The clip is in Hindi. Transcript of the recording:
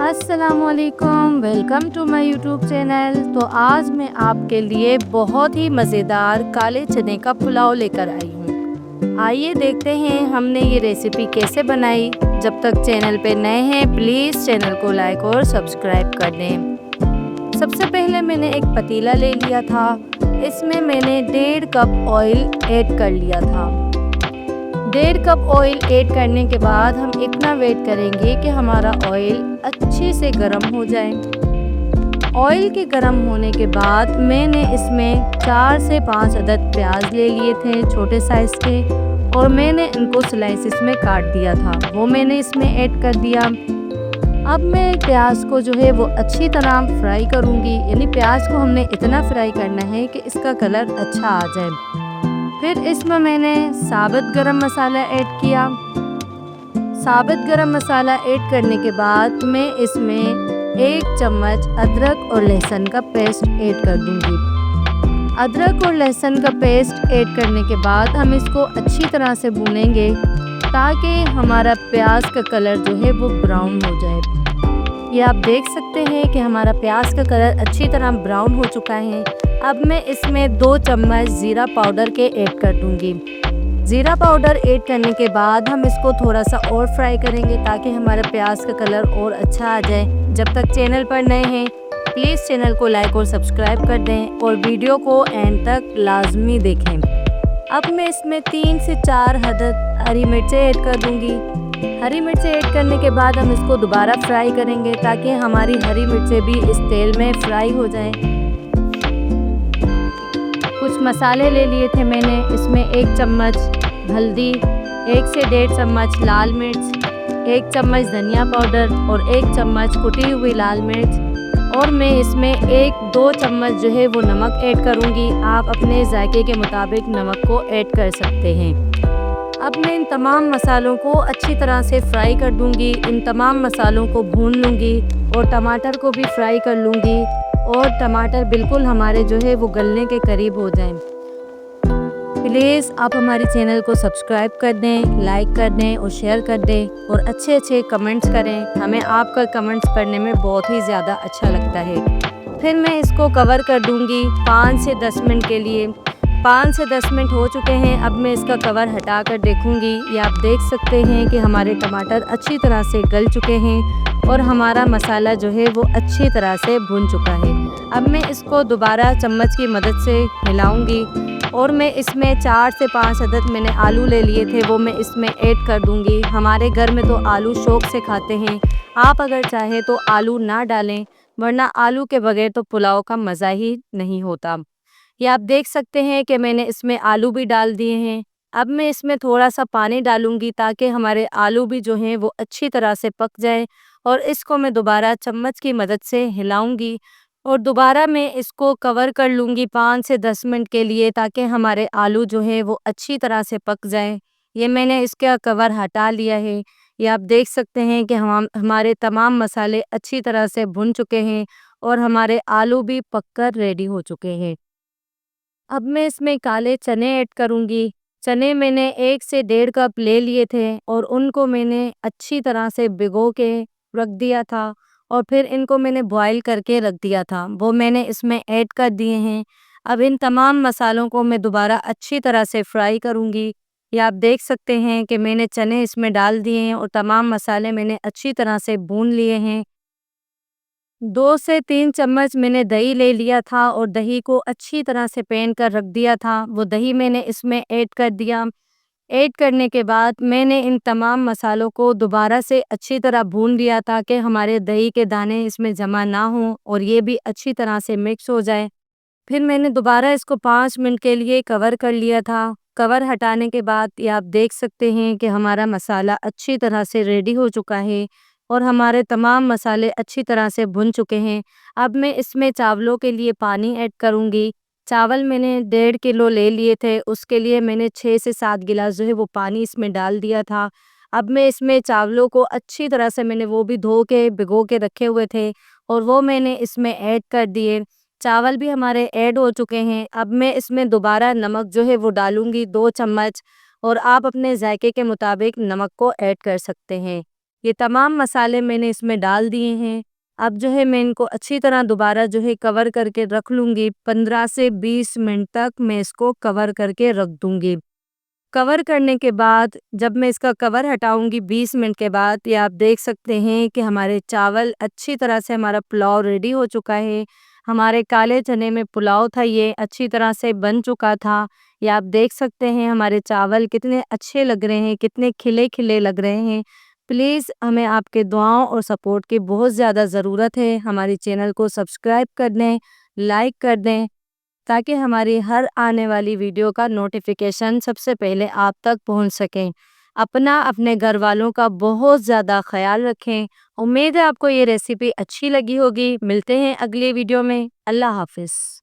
अस्सलामुअलैकुम, welcome to my YouTube channel. तो आज मैं आपके लिए बहुत ही मज़ेदार काले चने का पुलाव लेकर आई हूँ। आइए देखते हैं हमने ये रेसिपी कैसे बनाई। जब तक चैनल पे नए हैं प्लीज़ चैनल को लाइक और सब्सक्राइब कर दें। सबसे पहले मैंने एक पतीला ले लिया था, इसमें मैंने 1.5 कप ऑयल ऐड कर लिया था। 1.5 कप ऑयल ऐड करने के बाद हम इतना वेट करेंगे कि हमारा ऑयल अच्छे से गर्म हो जाए। ऑयल के गर्म होने के बाद मैंने इसमें 4 से 5 अदद प्याज ले लिए थे छोटे साइज़ के, और मैंने इनको स्लाइसिस में काट दिया था, वो मैंने इसमें ऐड कर दिया। अब मैं प्याज को जो है वो अच्छी तरह फ्राई करूँगी, यानी प्याज को हमने इतना फ्राई करना है कि इसका कलर अच्छा आ जाए। फिर इसमें मैंने साबुत गरम मसाला ऐड किया। साबुत गरम मसाला ऐड करने के बाद मैं इसमें 1 चम्मच अदरक और लहसुन का पेस्ट ऐड कर दूंगी। अदरक और लहसुन का पेस्ट ऐड करने के बाद हम इसको अच्छी तरह से भूनेंगे ताकि हमारा प्याज का कलर जो है वो ब्राउन हो जाए। ये आप देख सकते हैं कि हमारा प्याज का कलर अच्छी तरह ब्राउन हो चुका है। अब मैं इसमें 2 चम्मच ज़ीरा पाउडर के ऐड कर दूंगी। ज़ीरा पाउडर ऐड करने के बाद हम इसको थोड़ा सा और फ्राई करेंगे ताकि हमारा प्याज का कलर और अच्छा आ जाए। जब तक चैनल पर नए हैं प्लीज़ चैनल को लाइक और सब्सक्राइब कर दें और वीडियो को एंड तक लाजमी देखें। अब मैं इसमें 3 से 4 अदद हरी मिर्चें ऐड कर दूंगी। हरी मिर्चें ऐड करने के बाद हम इसको दोबारा फ्राई करेंगे ताकि हमारी हरी मिर्चें भी इस तेल में फ्राई हो जाएं। कुछ मसाले ले लिए थे मैंने, इसमें 1 चम्मच हल्दी, 1 से 1.5 चम्मच लाल मिर्च, 1 चम्मच धनिया पाउडर और 1 चम्मच कुटी हुई लाल मिर्च, और मैं इसमें 1-2 चम्मच जो है वो नमक ऐड करूँगी। आप अपने जायके के मुताबिक नमक को ऐड कर सकते हैं। अब मैं इन तमाम मसालों को अच्छी तरह से फ्राई कर दूंगी। इन तमाम मसालों को भून लूँगी और टमाटर को भी फ्राई कर लूँगी, और टमाटर बिल्कुल हमारे जो है वो गलने के करीब हो जाएं। प्लीज़ आप हमारे चैनल को सब्सक्राइब कर दें, लाइक कर दें और शेयर कर दें, और अच्छे अच्छे कमेंट्स करें। हमें आपका कमेंट्स पढ़ने में बहुत ही ज़्यादा अच्छा लगता है। फिर मैं इसको कवर कर दूँगी 5 से 10 मिनट के लिए। 5 से 10 मिनट हो चुके हैं। अब मैं इसका कवर हटा कर देखूँगी। ये आप देख सकते हैं कि हमारे टमाटर अच्छी तरह से गल चुके हैं और हमारा मसाला जो है वो अच्छी तरह से भुन चुका है। अब मैं इसको दोबारा चम्मच की मदद से हिलाऊंगी, और मैं इसमें 4 से 5 अदद मैंने आलू ले लिए थे, वो मैं इसमें ऐड कर दूंगी। हमारे घर में तो आलू शौक़ से खाते हैं, आप अगर चाहें तो आलू ना डालें, वरना आलू के बगैर तो पुलाव का मज़ा ही नहीं होता। ये आप देख सकते हैं कि मैंने इसमें आलू भी डाल दिए हैं। अब मैं इसमें थोड़ा-सा पानी डालूँगी ताकि हमारे आलू भी जो हैं वो अच्छी तरह से पक जाएँ, और इसको मैं दोबारा चम्मच की मदद से हिलाऊँगी, और दोबारा मैं इसको कवर कर लूँगी 5 से 10 मिनट के लिए ताकि हमारे आलू जो हैं वो अच्छी तरह से पक जाएँ। ये मैंने इसका कवर हटा लिया है। ये आप देख सकते हैं कि हमारे तमाम मसाले अच्छी तरह से भुन चुके हैं और हमारे आलू भी पक कर रेडी हो चुके हैं। अब मैं इसमें काले चने ऐड करूँगी। चने मैंने 1 से 1.5 कप ले लिए थे और उनको मैंने अच्छी तरह से भिगो के रख दिया था, और फिर इनको मैंने बॉयल करके रख दिया था, वो मैंने इसमें ऐड कर दिए हैं। अब इन तमाम मसालों को मैं दोबारा अच्छी तरह से फ्राई करूँगी। ये आप देख सकते हैं कि मैंने चने इसमें डाल दिए हैं और तमाम मसाले मैंने अच्छी तरह से भून लिए हैं। 2 से 3 चम्मच मैंने दही ले लिया था और दही को अच्छी तरह से पैन कर रख दिया था। वो दही मैंने इसमें ऐड कर दिया। ऐड करने के बाद मैंने इन तमाम मसालों को दोबारा से अच्छी तरह भून लिया ताकि हमारे दही के दाने इसमें जमा ना हों और ये भी अच्छी तरह से मिक्स हो जाए। फिर मैंने दोबारा इसको 5 मिनट के लिए कवर कर लिया था। कवर हटाने के बाद ये आप देख सकते हैं कि हमारा मसाला अच्छी तरह से रेडी हो चुका है और हमारे तमाम मसाले अच्छी तरह से भुन चुके हैं। अब मैं इसमें चावलों के लिए पानी ऐड करूँगी। चावल मैंने 1.5 किलो ले लिए थे, उसके लिए मैंने 6 से 7 गिलास जो है वो पानी इसमें डाल दिया था। अब मैं इसमें चावलों को अच्छी तरह से मैंने वो भी धो के भिगो के रखे हुए थे और वो मैंने इसमें ऐड कर दिए। चावल भी हमारे ऐड हो चुके हैं। अब मैं इसमें दोबारा नमक जो है वो डालूँगी 2 चम्मच, और आप अपने जायके के मुताबिक नमक को ऐड कर सकते हैं। ये तमाम मसाले मैंने इसमें डाल दिए हैं। अब जो है मैं इनको अच्छी तरह दोबारा जो है कवर करके रख लूँगी। 15 से 20 मिनट तक मैं इसको कवर करके रख दूँगी। कवर करने के बाद जब मैं इसका कवर हटाऊँगी 20 मिनट के बाद, ये आप देख सकते हैं कि हमारे चावल अच्छी तरह से, हमारा पुलाव रेडी हो चुका है। हमारे काले चने में पुलाव था, ये अच्छी तरह से बन चुका था। ये आप देख सकते हैं हमारे चावल कितने अच्छे लग रहे हैं, कितने खिले-खिले लग रहे हैं। प्लीज़ हमें आपके दुआओं और सपोर्ट की बहुत ज़्यादा ज़रूरत है। हमारे चैनल को सब्सक्राइब कर दें, लाइक कर दें, ताकि हमारी हर आने वाली वीडियो का नोटिफिकेशन सबसे पहले आप तक पहुंच सके। अपना, अपने घर वालों का बहुत ज़्यादा ख्याल रखें। उम्मीद है आपको ये रेसिपी अच्छी लगी होगी। मिलते हैं अगली वीडियो में। अल्लाह हाफ़िज़।